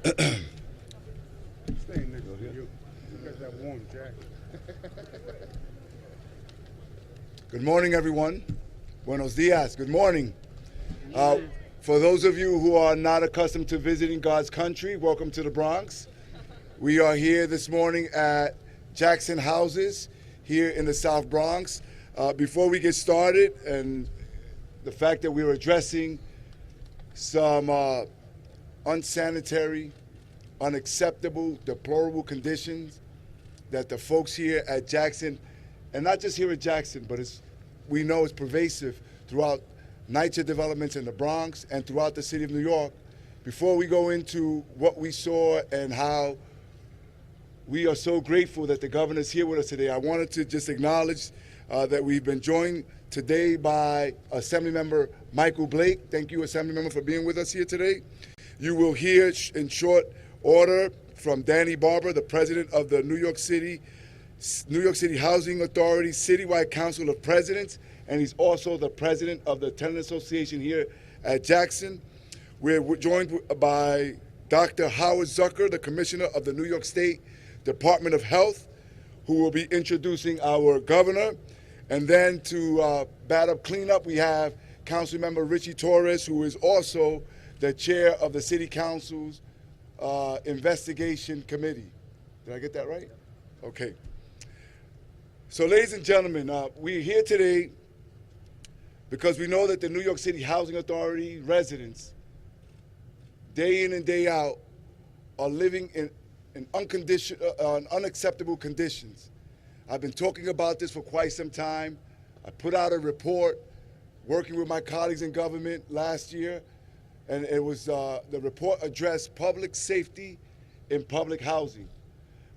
Stay next to you. You got that warm jacket. Good morning, everyone. Buenos dias. Good morning. For those of you who are not accustomed to visiting God's country, welcome to the Bronx. We are here this morning at Jackson Houses here in the South Bronx. Before we get started, and the fact that we're addressing some unsanitary, unacceptable, deplorable conditions that the folks here at Jackson, and not just here at Jackson, but we know it's pervasive throughout NYCHA developments in the Bronx and throughout the city of New York. Before we go into what we saw and how we are so grateful that the governor's here with us today, I wanted to just acknowledge that we've been joined today by Assemblymember Michael Blake. Thank you, Assemblymember, for being with us here today. You will hear in short order from Danny Barber, the president of the New York City Housing Authority Citywide Council of Presidents, and he's also the president of the Tenant Association here at Jackson. We're joined by Dr. Howard Zucker, the commissioner of the New York State Department of Health, who will be introducing our governor. And then to bat up cleanup, we have Councilmember Richie Torres, who is also the chair of the City Council's Investigation Committee. Did I get that right? Okay. So ladies and gentlemen, we're here today because we know that the New York City Housing Authority residents, day in and day out, are living in unacceptable conditions. I've been talking about this for quite some time. I put out a report working with my colleagues in government last year, and it was the report addressed public safety in public housing.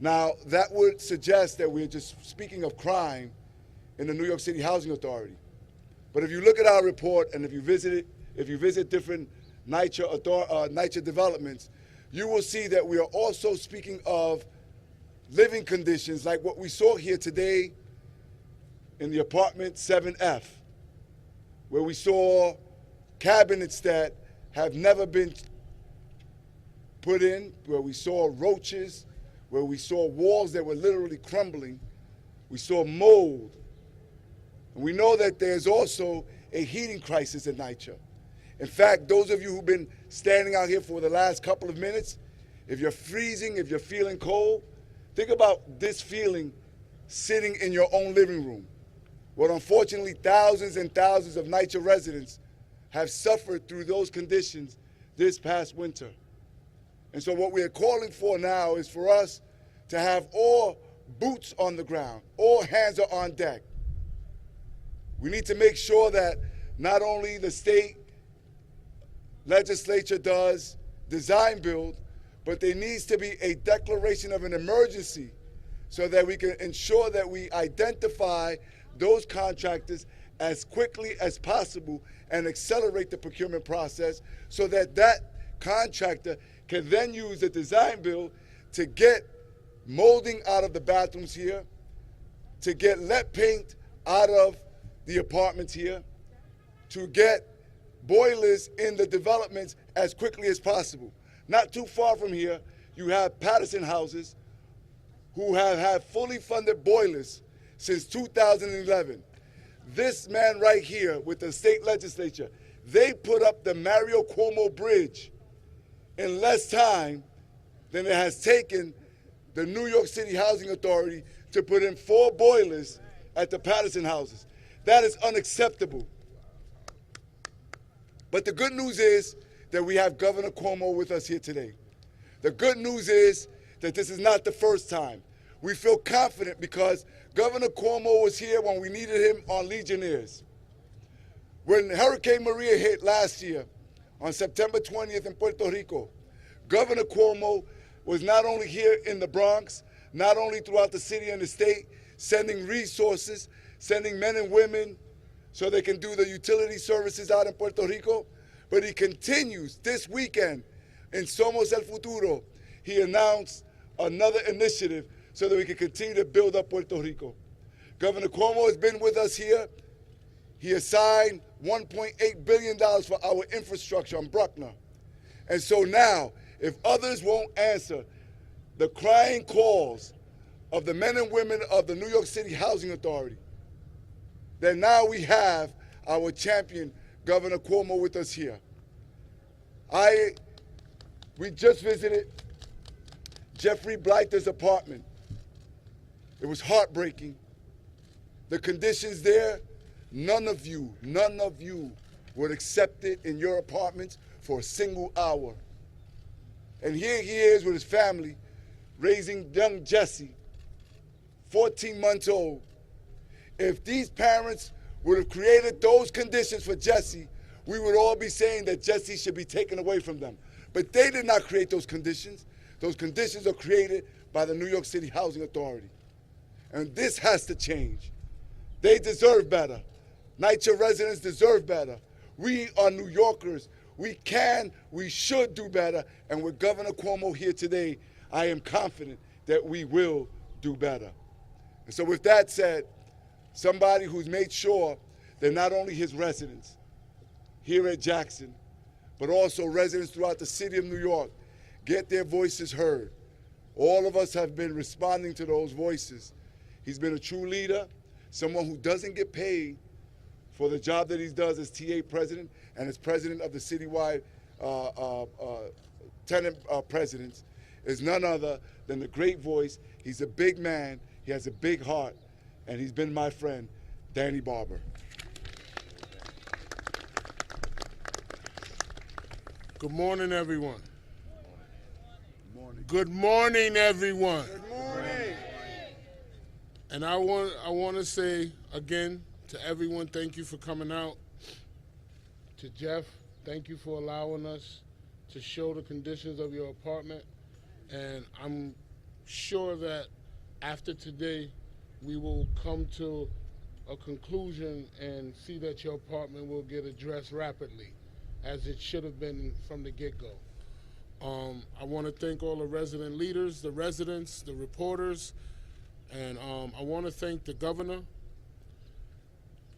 Now, that would suggest that we're just speaking of crime in the New York City Housing Authority. But if you look at our report and if you visit different NYCHA developments, you will see that we are also speaking of living conditions like what we saw here today in the apartment 7F, where we saw cabinets that have never been put in, where we saw roaches, where we saw walls that were literally crumbling. We saw mold. And we know that there's also a heating crisis in NYCHA. In fact, those of you who've been standing out here for the last couple of minutes, if you're freezing, if you're feeling cold, think about this feeling sitting in your own living room. Well, unfortunately, thousands and thousands of NYCHA residents have suffered through those conditions this past winter. And so what we're calling for now is for us to have all boots on the ground, all hands are on deck. We need to make sure that not only the state legislature does design build, but there needs to be a declaration of an emergency so that we can ensure that we identify those contractors as quickly as possible and accelerate the procurement process so that that contractor can then use the design build to get molding out of the bathrooms here, to get lead paint out of the apartments here, to get boilers in the developments as quickly as possible. Not too far from here, you have Patterson houses who have had fully funded boilers since 2011. This man right here with the state legislature, they put up the Mario Cuomo Bridge in less time than it has taken the New York City Housing Authority to put in 4 boilers at the Patterson houses. That is unacceptable. But the good news is that we have Governor Cuomo with us here today. The good news is that this is not the first time. We feel confident because Governor Cuomo was here when we needed him on Legionnaires. When Hurricane Maria hit last year on September 20th in Puerto Rico, Governor Cuomo was not only here in the Bronx, not only throughout the city and the state, sending resources, sending men and women so they can do the utility services out in Puerto Rico, but he continues this weekend in Somos el Futuro. He announced another initiative so that we can continue to build up Puerto Rico. Governor Cuomo has been with us here. He assigned $1.8 billion for our infrastructure on Bruckner. And so now, if others won't answer the crying calls of the men and women of the New York City Housing Authority, then now we have our champion, Governor Cuomo, with us here. We just visited Jeffrey Blyther's apartment. It was heartbreaking. The conditions there, none of you would accept it in your apartments for a single hour. And here he is with his family, raising young Jesse, 14 months old. If these parents would have created those conditions for Jesse, we would all be saying that Jesse should be taken away from them. But they did not create those conditions. Those conditions are created by the New York City Housing Authority. And this has to change. They deserve better. NYCHA residents deserve better. We are New Yorkers. We should do better. And with Governor Cuomo here today, I am confident that we will do better. And so with that said, somebody who's made sure that not only his residents here at Jackson, but also residents throughout the city of New York get their voices heard. All of us have been responding to those voices. He's been a true leader, someone who doesn't get paid for the job that he does as TA president and as president of the citywide tenant presidents, is none other than the great voice. He's a big man, he has a big heart, and he's been my friend, Danny Barber. Good morning, everyone. Good morning. Good morning, everyone. Good morning. And I want to say again to everyone, thank you for coming out. To Jeff, thank you for allowing us to show the conditions of your apartment. And I'm sure that after today, we will come to a conclusion and see that your apartment will get addressed rapidly, as it should have been from the get-go. I want to thank all the resident leaders, the residents, the reporters, and I want to thank the governor,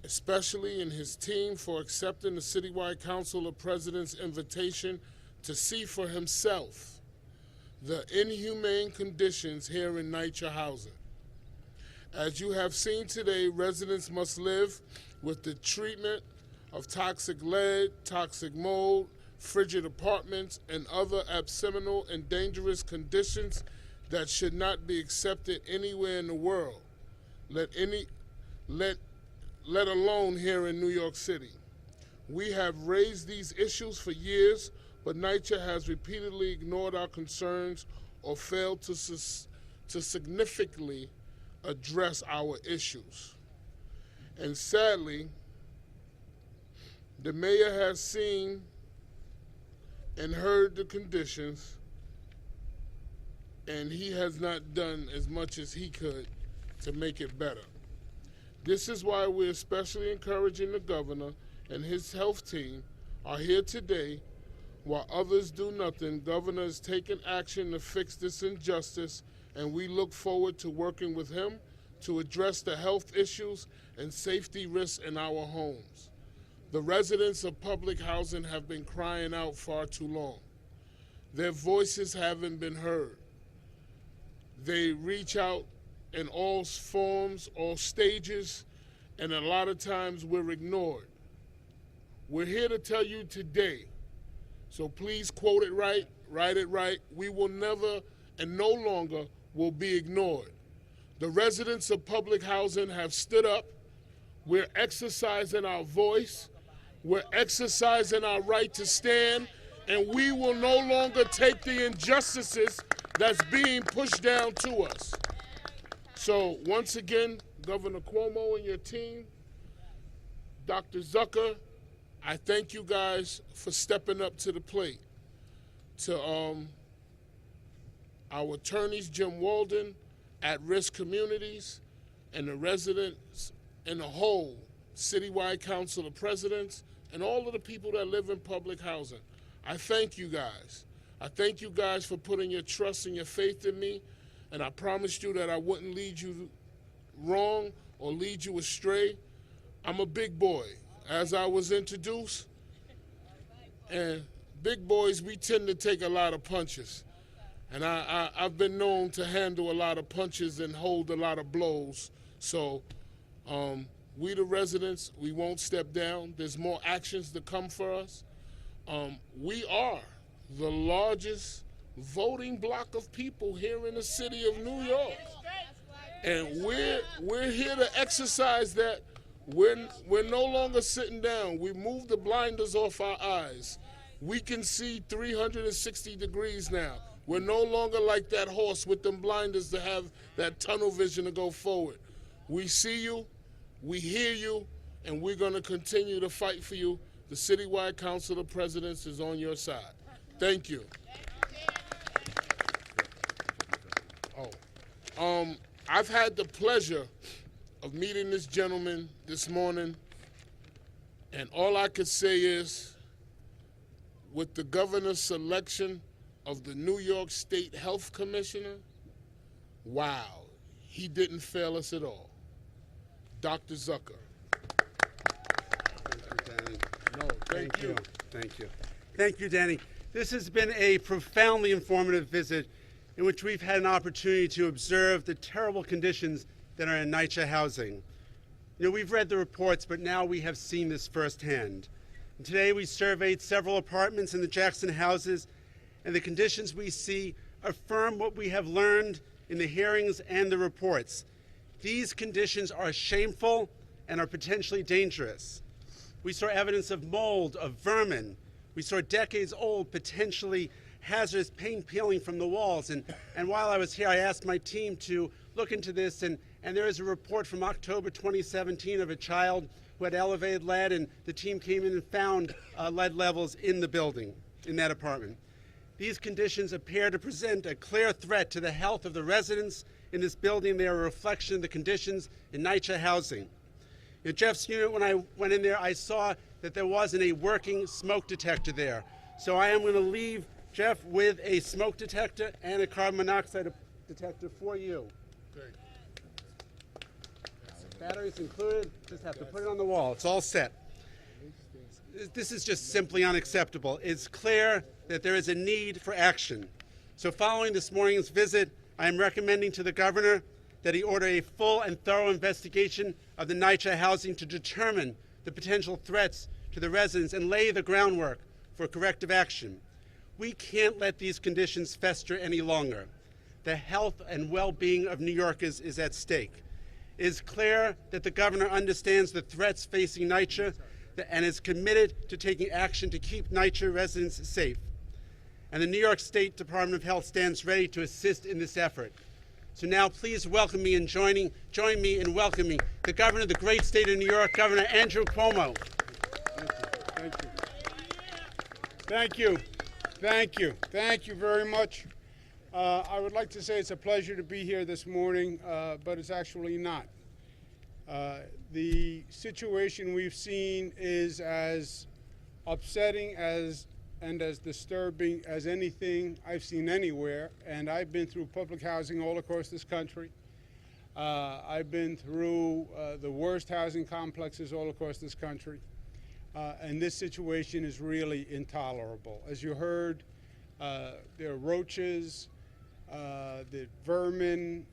especially and his team, for accepting the Citywide Council of Presidents' invitation to see for himself the inhumane conditions here in NYCHA housing. As you have seen today, residents must live with the treatment of toxic lead, toxic mold, frigid apartments, and other abysmal and dangerous conditions that should not be accepted anywhere in the world, let alone here in New York City. We have raised these issues for years, but NYCHA has repeatedly ignored our concerns or failed to significantly address our issues. And sadly, the mayor has seen and heard the conditions, and he has not done as much as he could to make it better. This is why we're especially encouraging the governor and his health team are here today. While others do nothing, governor is taking action to fix this injustice, and we look forward to working with him to address the health issues and safety risks in our homes. The residents of public housing have been crying out far too long. Their voices haven't been heard. They reach out in all forms, all stages, and a lot of times we're ignored. We're here to tell you today, so please quote it right, write it right. We will never and no longer will be ignored. The residents of public housing have stood up. We're exercising our voice. We're exercising our right to stand, and we will no longer take the injustices that's being pushed down to us. So once again, Governor Cuomo and your team, Dr. Zucker, I thank you guys for stepping up to the plate. To our attorneys, Jim Walden, at-risk communities, and the residents in the whole Citywide Council of Presidents, and all of the people that live in public housing. I thank you guys. I thank you guys for putting your trust and your faith in me, and I promised you that I wouldn't lead you wrong or lead you astray. I'm a big boy, as I was introduced, and big boys, we tend to take a lot of punches. And I've been known to handle a lot of punches and hold a lot of blows. So we the residents, we won't step down. There's more actions to come for us. We are the largest voting block of people here in the city of New York. And we're here to exercise that. We're no longer sitting down. We moved the blinders off our eyes. We can see 360 degrees now. We're no longer like that horse with them blinders to have that tunnel vision to go forward. We see you, we hear you, and we're going to continue to fight for you. The Citywide Council of Presidents is on your side. Thank you. I've had the pleasure of meeting this gentleman this morning, and all I could say is, with the governor's selection of the New York State Health Commissioner, wow, he didn't fail us at all. Dr. Zucker. Thank you, Danny. No, thank you. Thank you. Thank you, Danny. This has been a profoundly informative visit in which we've had an opportunity to observe the terrible conditions that are in NYCHA housing. You know, we've read the reports, but now we have seen this firsthand. And today we surveyed several apartments in the Jackson houses, and the conditions we see affirm what we have learned in the hearings and the reports. These conditions are shameful and are potentially dangerous. We saw evidence of mold, of vermin. We saw decades-old, potentially hazardous paint peeling from the walls. And while I was here, I asked my team to look into this, and there is a report from October 2017 of a child who had elevated lead, and the team came in and found lead levels in the building, in that apartment. These conditions appear to present a clear threat to the health of the residents in this building. They are a reflection of the conditions in NYCHA housing. In Jeff's unit, when I went in there, I saw that there wasn't a working smoke detector there. So I am going to leave Jeff with a smoke detector and a carbon monoxide detector for you. Great. Batteries included, just have to put it on the wall. It's all set. This is just simply unacceptable. It's clear that there is a need for action. So following this morning's visit, I am recommending to the governor that he order a full and thorough investigation of the NYCHA housing to determine the potential threats to the residents and lay the groundwork for corrective action. We can't let these conditions fester any longer. The health and well-being of New Yorkers is at stake. It is clear that the governor understands the threats facing NYCHA and is committed to taking action to keep NYCHA residents safe. And the New York State Department of Health stands ready to assist in this effort. So now please welcome me and join me in welcoming the governor of the great state of New York, Governor Andrew Cuomo. Thank you. Thank you. Thank you. Thank you very much. I would like to say it's a pleasure to be here this morning, but it's actually not. The situation we've seen is as upsetting and as disturbing as anything I've seen anywhere, and I've been through public housing all across this country. I've been through the worst housing complexes all across this country, and this situation is really intolerable. As you heard, there are roaches, the vermin,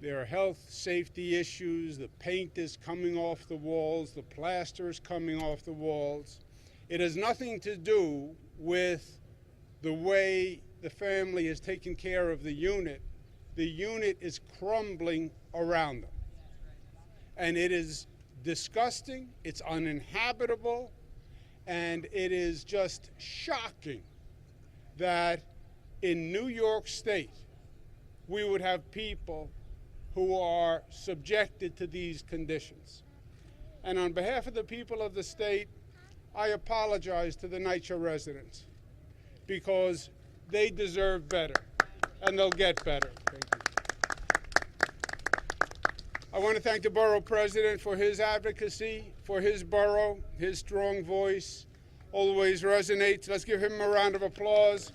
there are health safety issues, the paint is coming off the walls, the plaster is coming off the walls. It has nothing to do with the way the family is taking care of the unit. The unit is crumbling around them. And it is disgusting, it's uninhabitable, and it is just shocking that in New York State we would have people who are subjected to these conditions. And on behalf of the people of the state, I apologize to the NYCHA residents because they deserve better, and they'll get better. Thank you. I want to thank the borough president for his advocacy, for his borough. His strong voice always resonates. Let's give him a round of applause.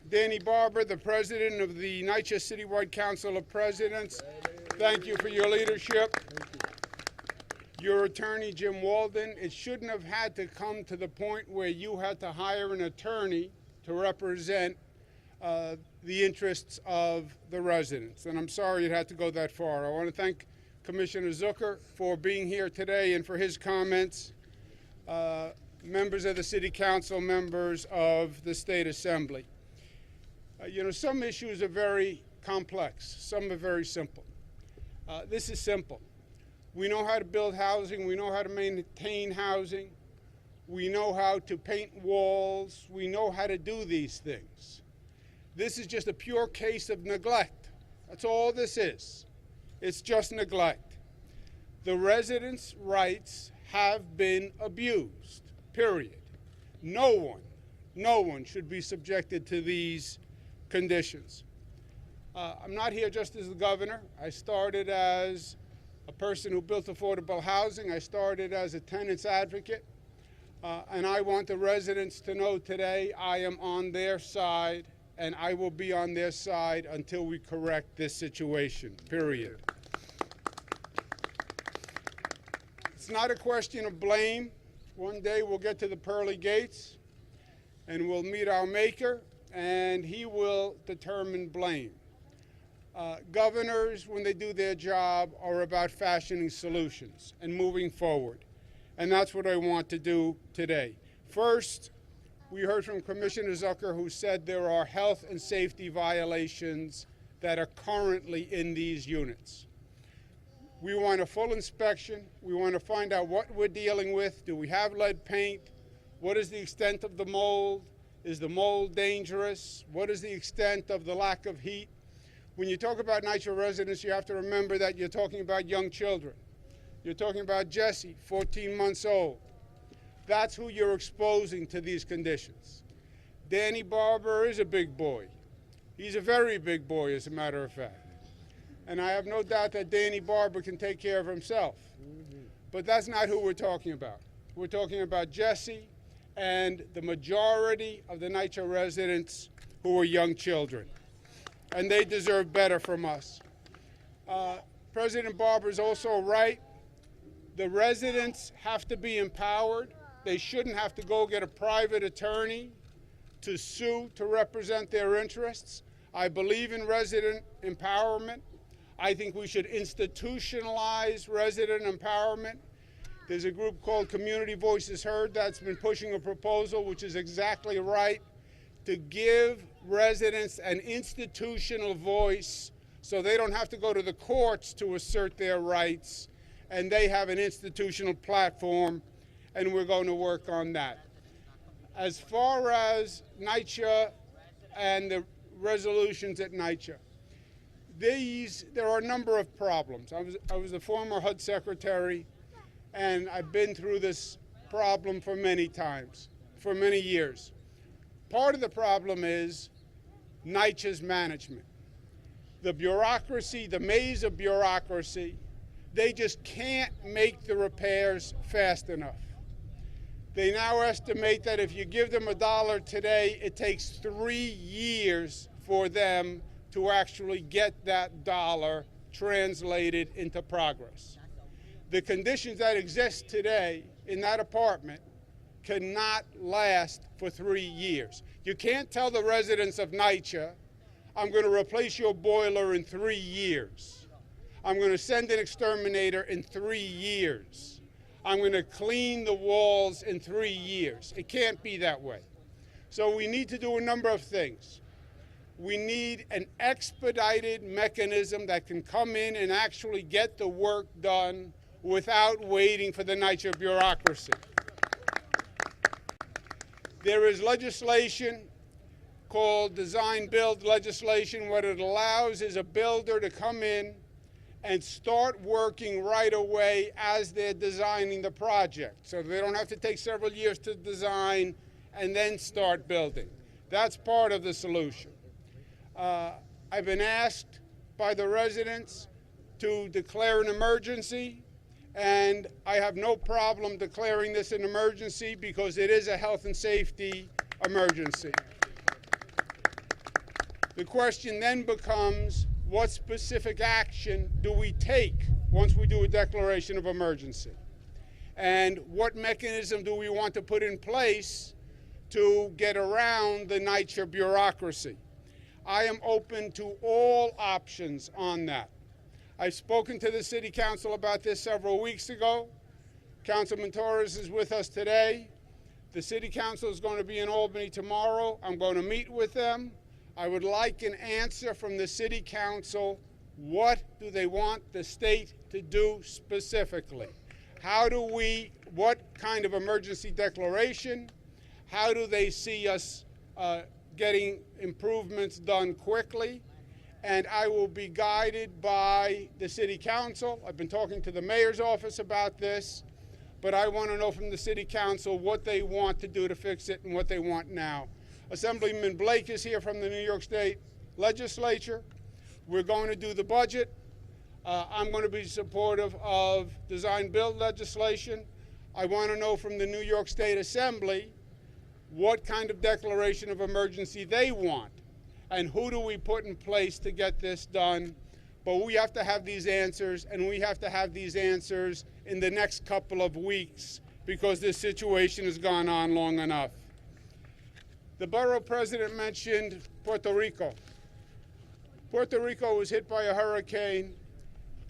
Danny Barber, the president of the NYCHA Citywide Council of Presidents, thank you for your leadership. your attorney, Jim Walden, it shouldn't have had to come to the point where you had to hire an attorney to represent the interests of the residents. And I'm sorry it had to go that far. I want to thank Commissioner Zucker for being here today and for his comments. Members of the City Council, members of the State Assembly. Some issues are very complex. Some are very simple. This is simple. We know how to build housing. We know how to maintain housing. We know how to paint walls. We know how to do these things. This is just a pure case of neglect. That's all this is. It's just neglect. The residents' rights have been abused, period. No one should be subjected to these conditions. I'm not here just as the governor. I started as a person who built affordable housing. I started as a tenants advocate. And I want the residents to know today I am on their side, and I will be on their side until we correct this situation, period. It's not a question of blame. One day we'll get to the pearly gates, and we'll meet our Maker, and he will determine blame. Governors, when they do their job, are about fashioning solutions and moving forward. And that's what I want to do today. First, we heard from Commissioner Zucker, who said there are health and safety violations that are currently in these units. We want a full inspection. We want to find out what we're dealing with. Do we have lead paint? What is the extent of the mold? Is the mold dangerous? What is the extent of the lack of heat? When you talk about NYCHA residents, you have to remember that you're talking about young children. You're talking about Jesse, 14 months old. That's who you're exposing to these conditions. Danny Barber is a big boy. He's a very big boy, as a matter of fact. And I have no doubt that Danny Barber can take care of himself. But that's not who we're talking about. We're talking about Jesse and the majority of the NYCHA residents who are young children. And they deserve better from us. President Barber is also right. The residents have to be empowered. They shouldn't have to go get a private attorney to sue to represent their interests. I believe in resident empowerment. I think we should institutionalize resident empowerment. There's a group called Community Voices Heard that's been pushing a proposal, which is exactly right, to give residents an institutional voice so they don't have to go to the courts to assert their rights, and they have an institutional platform, and we're going to work on that. As far as NYCHA and the resolutions at NYCHA, there are a number of problems. I was the former HUD secretary, and I've been through this problem for many times, for many years. Part of the problem is NYCHA's management. The bureaucracy, the maze of bureaucracy, they just can't make the repairs fast enough. They now estimate that if you give them $1 today, it takes 3 years for them to actually get that dollar translated into progress. The conditions that exist today in that apartment cannot last for 3 years. You can't tell the residents of NYCHA, I'm going to replace your boiler in 3 years. I'm going to send an exterminator in 3 years. I'm going to clean the walls in 3 years. It can't be that way. So we need to do a number of things. We need an expedited mechanism that can come in and actually get the work done without waiting for the NYCHA bureaucracy. There is legislation called design-build legislation. What it allows is a builder to come in and start working right away as they're designing the project, so they don't have to take several years to design and then start building. That's part of the solution. I've been asked by the residents to declare an emergency, and I have no problem declaring this an emergency because it is a health and safety emergency. The question then becomes, what specific action do we take once we do a declaration of emergency? And what mechanism do we want to put in place to get around the NYCHA bureaucracy? I am open to all options on that. I've spoken to the City Council about this several weeks ago. Councilman Torres is with us today. The City Council is going to be in Albany tomorrow. I'm going to meet with them. I would like an answer from the City Council. What do they want the state to do specifically? What kind of emergency declaration? How do they see us getting improvements done quickly? And I will be guided by the City Council. I've been talking to the mayor's office about this, but I want to know from the City Council what they want to do to fix it and what they want now. Assemblyman Blake is here from the New York State Legislature. We're going to do the budget. I'm going to be supportive of design-build legislation. I want to know from the New York State Assembly what kind of declaration of emergency they want and who do we put in place to get this done. But we have to have these answers, and we have to have these answers in the next couple of weeks because this situation has gone on long enough. The borough president mentioned Puerto Rico. Puerto Rico was hit by a hurricane,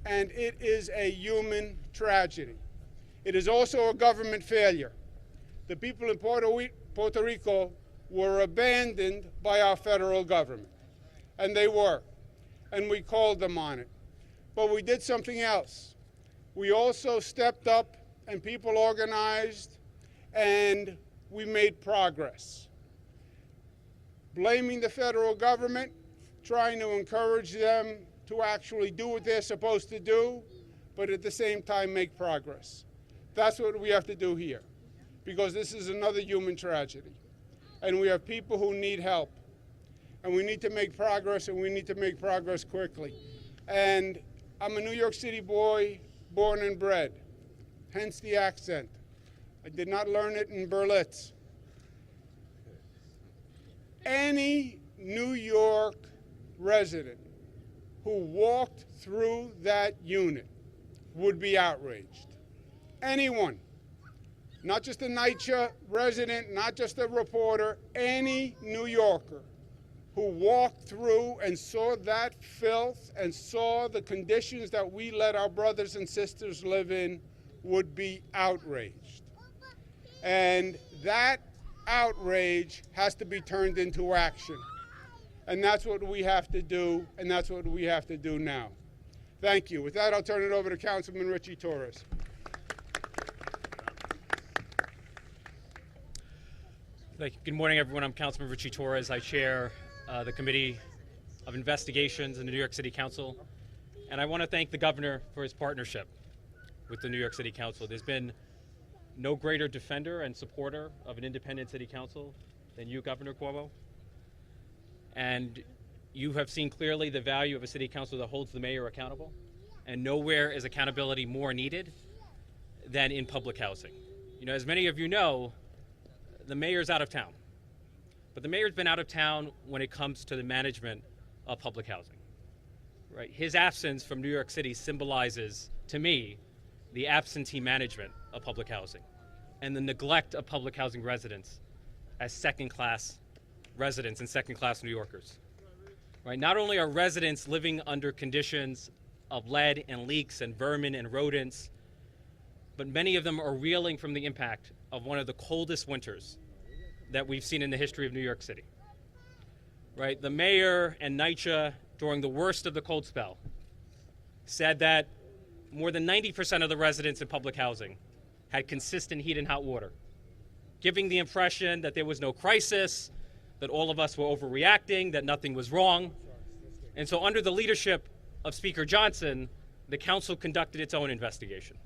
and it is a human tragedy. It is also a government failure. The people in Puerto Rico were abandoned by our federal government, and they were, and we called them on it. But we did something else. We also stepped up, and people organized, and we made progress. Blaming the federal government, trying to encourage them to actually do what they're supposed to do, but at the same time make progress. That's what we have to do here, because this is another human tragedy. And we have people who need help. And we need to make progress, and we need to make progress quickly. And I'm a New York City boy, born and bred, hence the accent. I did not learn it in Berlitz. Any New York resident who walked through that unit would be outraged. Anyone, not just a NYCHA resident, not just a reporter, any New Yorker who walked through and saw that filth and saw the conditions that we let our brothers and sisters live in would be outraged. And that outrage has to be turned into action. And that's what we have to do, and that's what we have to do now. Thank you. With that, I'll turn it over to Councilman Richie Torres. Thank you. Good morning, everyone. I'm Councilman Richie Torres. I chair the Committee of Investigations in the New York City Council. And I want to thank the governor for his partnership with the New York City Council. There's been no greater defender and supporter of an independent city council than you, Governor Cuomo. And you have seen clearly the value of a city council that holds the mayor accountable. And nowhere is accountability more needed than in public housing. You know, as many of you know, the mayor's out of town. But the mayor's been out of town when it comes to the management of public housing. Right? His absence from New York City symbolizes, to me, the absentee management of public housing and the neglect of public housing residents as second-class residents and second-class New Yorkers. Right? Not only are residents living under conditions of lead and leaks and vermin and rodents, but many of them are reeling from the impact of one of the coldest winters that we've seen in the history of New York City. Right? The mayor and NYCHA, during the worst of the cold spell, said that more than 90% of the residents in public housing had consistent heat and hot water, giving the impression that there was no crisis, that all of us were overreacting, that nothing was wrong. And so under the leadership of Speaker Johnson, the council conducted its own investigation.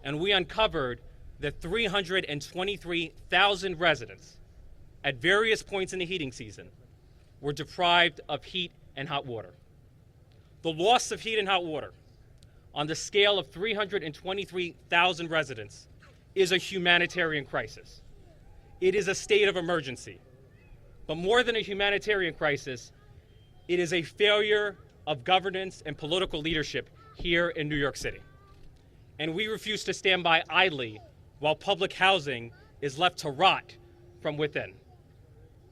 And we uncovered that 323,000 residents at various points in the heating season were deprived of heat and hot water. The loss of heat and hot water on the scale of 323,000 residents is a humanitarian crisis. It is a state of emergency. But more than a humanitarian crisis, it is a failure of governance and political leadership here in New York City. and we refuse to stand by idly while public housing is left to rot from within.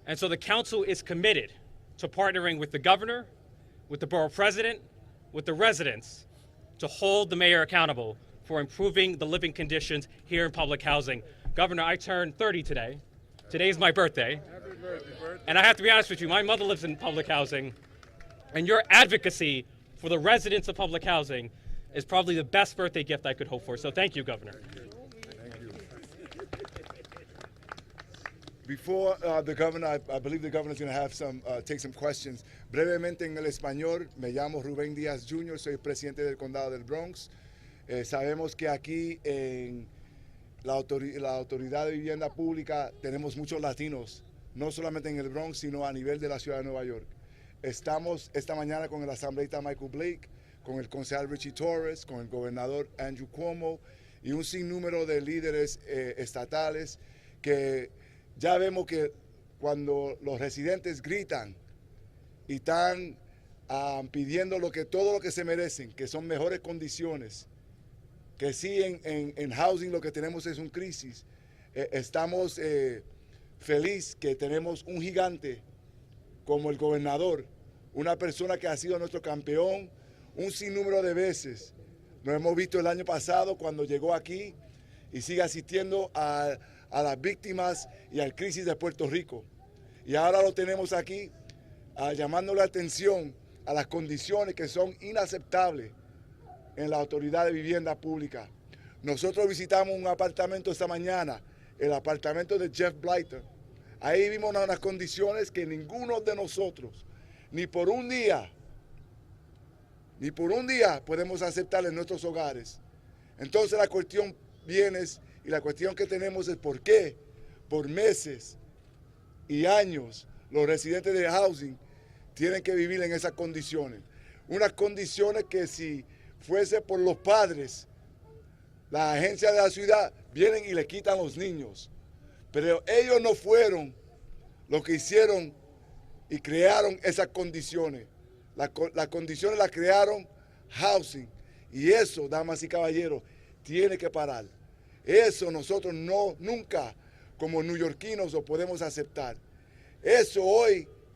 And so the council is committed to partnering with the governor, with the borough president, with the residents to hold the mayor accountable for improving the living conditions here in public housing. Governor, I turned 30 today. Today's my birthday. Happy birthday. And I have to be honest with you, my mother lives in public housing, and your advocacy for the residents of public housing is probably the best birthday gift I could hope for. So thank you, Governor. Thank you. Before the governor, I believe the governor is going to have take some questions. Brevemente en el español, me llamo Rubén Díaz Jr., soy presidente del condado del Bronx. Sabemos que aquí en la Autoridad de Vivienda Pública tenemos muchos latinos, no solamente en el Bronx, sino a nivel de la ciudad de Nueva York. Estamos esta mañana con el asambleísta Michael Blake, con el concejal Richie Torres, con el gobernador Andrew Cuomo y un sinnúmero de líderes estatales que ya vemos que cuando los residentes gritan y están pidiendo todo lo que se merecen, que son mejores condiciones, que sí en housing lo que tenemos es un crisis. Estamos felices que tenemos un gigante como el gobernador, una persona que ha sido nuestro campeón un sinnúmero de veces. Nos hemos visto el año pasado cuando llegó aquí y sigue asistiendo a las víctimas y al crisis de Puerto Rico. Y ahora lo tenemos aquí llamando la atención a las condiciones que son inaceptables en la Autoridad de Vivienda Pública. Nosotros visitamos un apartamento esta mañana, el apartamento de Jeff Blighter. Ahí vimos unas condiciones que ninguno de nosotros, ni por un día podemos aceptar en nuestros hogares. Entonces la cuestión viene y la cuestión que tenemos es por qué, por meses y años, los residentes de housing tienen que vivir en esas condiciones. Unas condiciones que si fuese por los padres, las agencias de la ciudad vienen y le quitan los niños. Pero ellos no fueron los que hicieron y crearon esas condiciones. Las condiciones las crearon housing. Y eso, damas y caballeros, tiene que parar. Eso nosotros nunca como neoyorquinos lo podemos aceptar. Eso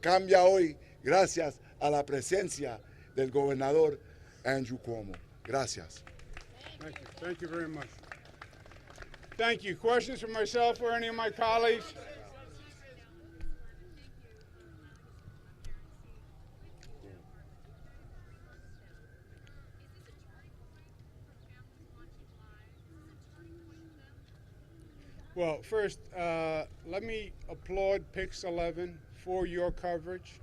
cambia hoy gracias a la presencia del gobernador Andrew Cuomo. Gracias. Thank you. Thank you very much. Thank you. Questions for myself or any of my colleagues? Well, first, let me applaud Pix 11 for your coverage.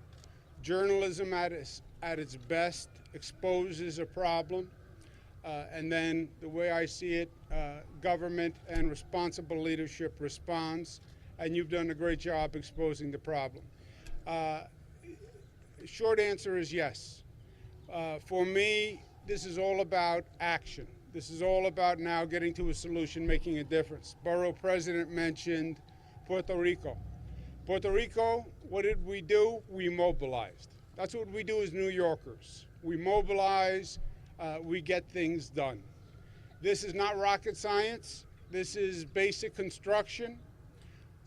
Journalism at its best exposes a problem, and then the way I see it, government and responsible leadership responds, and you've done a great job exposing the problem. Short answer is yes. For me, this is all about action. This is all about now getting to a solution, making a difference. Borough President mentioned Puerto Rico. Puerto Rico, what did we do? We mobilized. That's what we do as New Yorkers. We mobilize, we get things done. This is not rocket science. This is basic construction.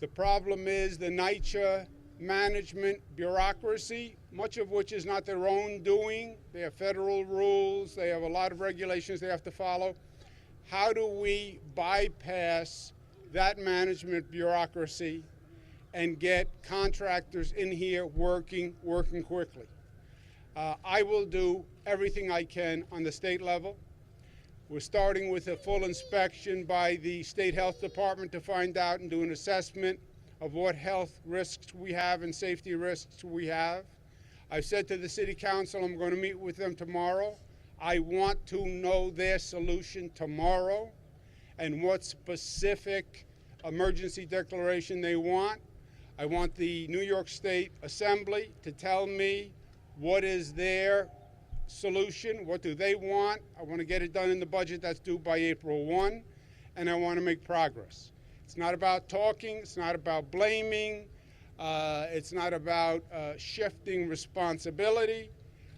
The problem is the NYCHA management bureaucracy, much of which is not their own doing. They have federal rules. They have a lot of regulations they have to follow. How do we bypass that management bureaucracy and get contractors in here working quickly? I will do everything I can on the state level. We're starting with a full inspection by the State Health Department to find out and do an assessment of what health risks we have and safety risks we have. I've said to the City Council I'm going to meet with them tomorrow. I want to know their solution tomorrow and what specific emergency declaration they want. I want the New York State Assembly to tell me what is their solution, what do they want. I want to get it done in the budget that's due by April 1, and I want to make progress. It's not about talking, it's not about blaming, it's not about shifting responsibility.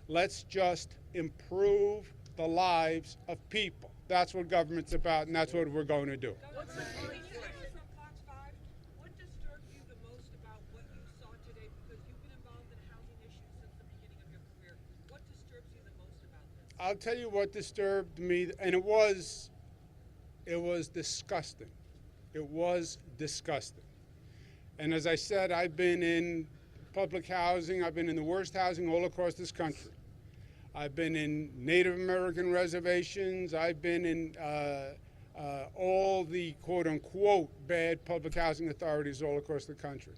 Let's just improve the lives of people. That's what government's about, and that's what we're going to do. What's the from Fox 5? What disturbed you the most about what you saw today? Because you've been involved in housing issues since the beginning of your career. What disturbs you the most about this? I'll tell you what disturbed me, and it was disgusting. It was disgusting. And as I said, I've been in public housing. I've been in the worst housing all across this country. I've been in Native American reservations. I've been in all the quote-unquote bad public housing authorities all across the country.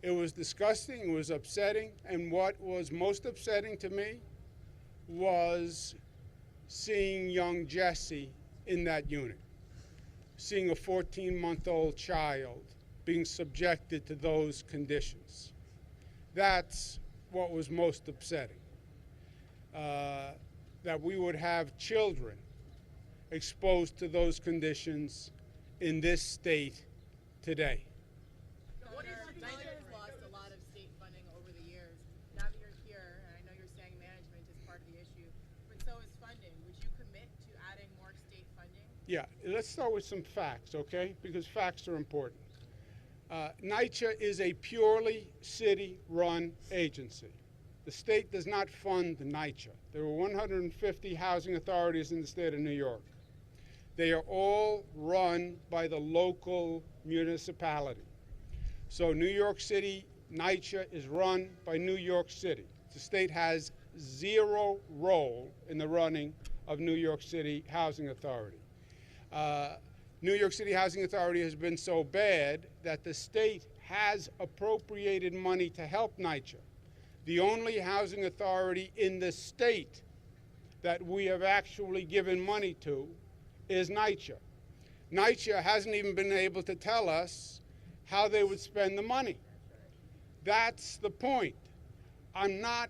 It was disgusting. It was upsetting. And what was most upsetting to me was seeing young Jesse in that unit, seeing a 14-month-old child being subjected to those conditions. That's what was most upsetting. That we would have children exposed to those conditions in this state today. NYCHA has lost a lot of state funding over the years. Now that you're here, and I know you're saying management is part of the issue, but so is funding. Would you commit to adding more state funding? Yeah, let's start with some facts, okay? Because facts are important. NYCHA is a purely city-run agency. The state does not fund NYCHA. There are 150 housing authorities in the state of New York. They are all run by the local municipality. So New York City, NYCHA is run by New York City. The state has zero role in the running of New York City Housing Authority. New York City Housing Authority has been so bad that the state has appropriated money to help NYCHA. The only housing authority in the state that we have actually given money to is NYCHA. NYCHA hasn't even been able to tell us how they would spend the money. That's the point.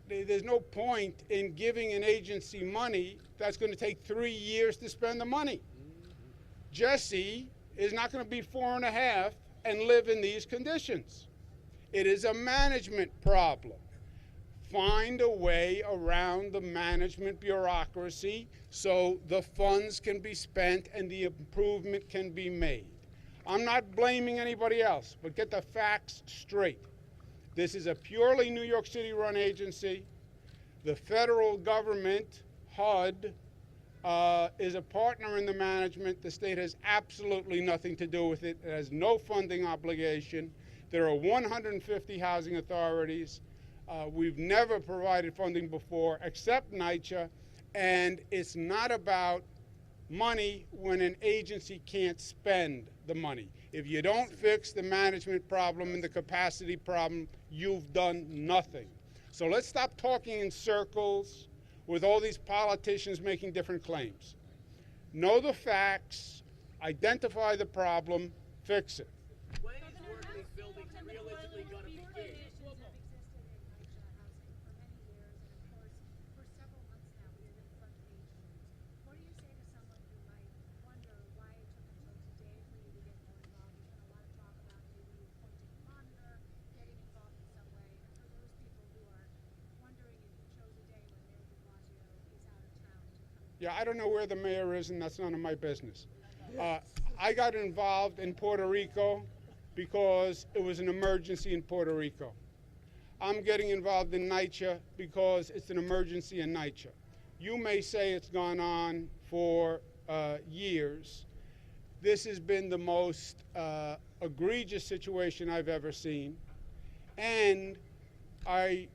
There's no point in giving an agency money that's going to take 3 years to spend the money. Jesse is not going to be 4.5 and live in these conditions. It is a management problem. Find a way around the management bureaucracy so the funds can be spent and the improvement can be made. I'm not blaming anybody else, but get the facts straight. This is a purely New York City run agency. The federal government, HUD, is a partner in the management. The state has absolutely nothing to do with it. It has no funding obligation. There are 150 housing authorities. We've never provided funding before except NYCHA, and it's not about money when an agency can't spend the money. If you don't fix the management problem and the capacity problem, you've done nothing. So let's stop talking in circles with all these politicians making different claims. Know the facts, identify the problem, fix it. When is work in these buildings realistically going to begin? Yeah, I don't know where the mayor is, and that's none of my business. I got involved in Puerto Rico because it was an emergency in Puerto Rico. I'm getting involved in NYCHA because it's an emergency in NYCHA. You may say it's gone on for years. This has been the most egregious situation I've ever seen. And I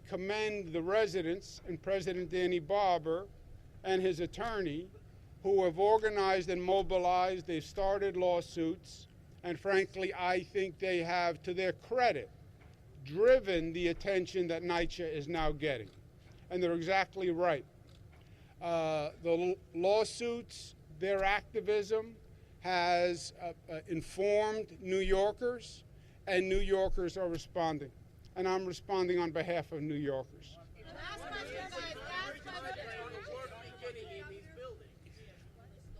commend the residents and President Danny Barber and his attorney, who have organized and mobilized. They've started lawsuits, and frankly, I think they have, to their credit, driven the attention that NYCHA is now getting. And they're exactly right. The lawsuits, their activism has informed New Yorkers, and New Yorkers are responding. And I'm responding on behalf of New Yorkers.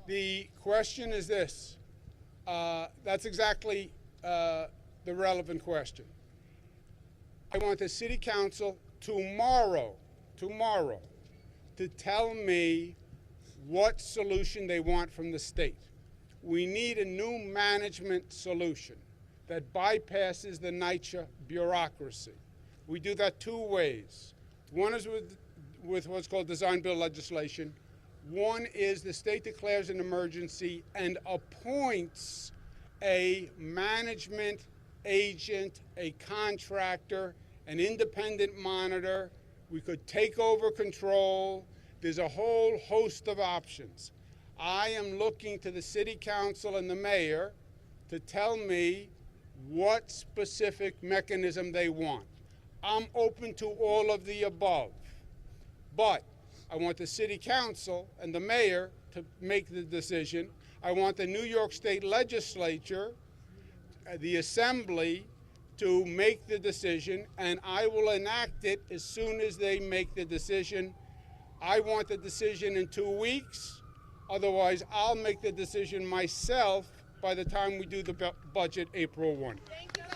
The question is this. That's exactly the relevant question. I want the City Council tomorrow to tell me what solution they want from the state. We need a new management solution that bypasses the NYCHA bureaucracy. We do that two ways. One is with what's called design bill legislation. One is the state declares an emergency and appoints a management agent, a contractor, an independent monitor. We could take over control. There's a whole host of options. I am looking to the city council and the mayor to tell me what specific mechanism they want. I'm open to all of the above, but I want the city council and the mayor to make the decision. I want the New York State legislature, the assembly, to make the decision, and I will enact it as soon as they make the decision. I want the decision in 2 weeks. Otherwise, I'll make the decision myself by the time we do the budget April 1. Thank you.